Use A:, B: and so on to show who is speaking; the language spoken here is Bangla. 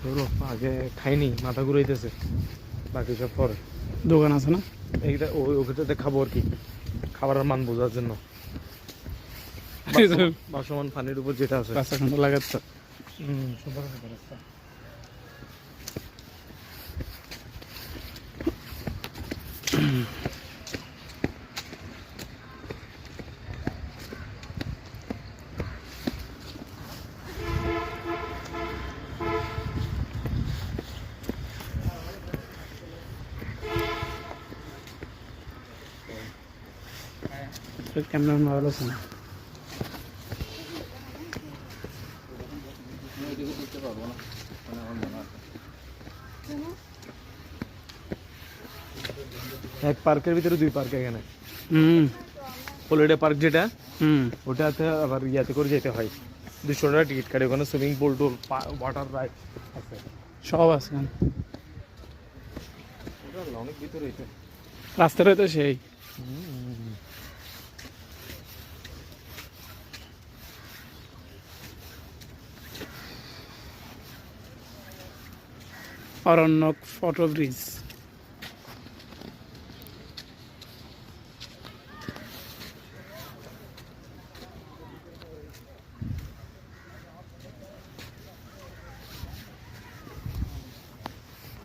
A: ধরো আগে খাইনি, মাথা ঘুরাইতেছে, বাকি সব পরে।
B: দোকান আছে না?
A: এইটা ওখানে খাবো আর কি, খাবারের মান বোঝার জন্য। বাসমান পানির উপর যেটা আছে
B: রাস্তা খান্ডা লাগাচ্ছে।
A: সুন্দর রাস্তা।
B: ক্যামেরা ভালো আছে না?
A: এক পার্কের ভিতরে দুই পার্ক এখানে।
B: হুম
A: হলিডে পার্ক যেটা,
B: হুম
A: ওটাতে আবার ইয়াতে করে যেতে হয়, 200 টাকা টিকিট কাটে। ওখানে সুইমিং পুল টুল, ওয়াটার রাইড আছে,
B: সব আছে।
A: ওটা অনেক ভিতরে হইছে।
B: রাস্তাটা তো সেই। Aranyak photo bridge.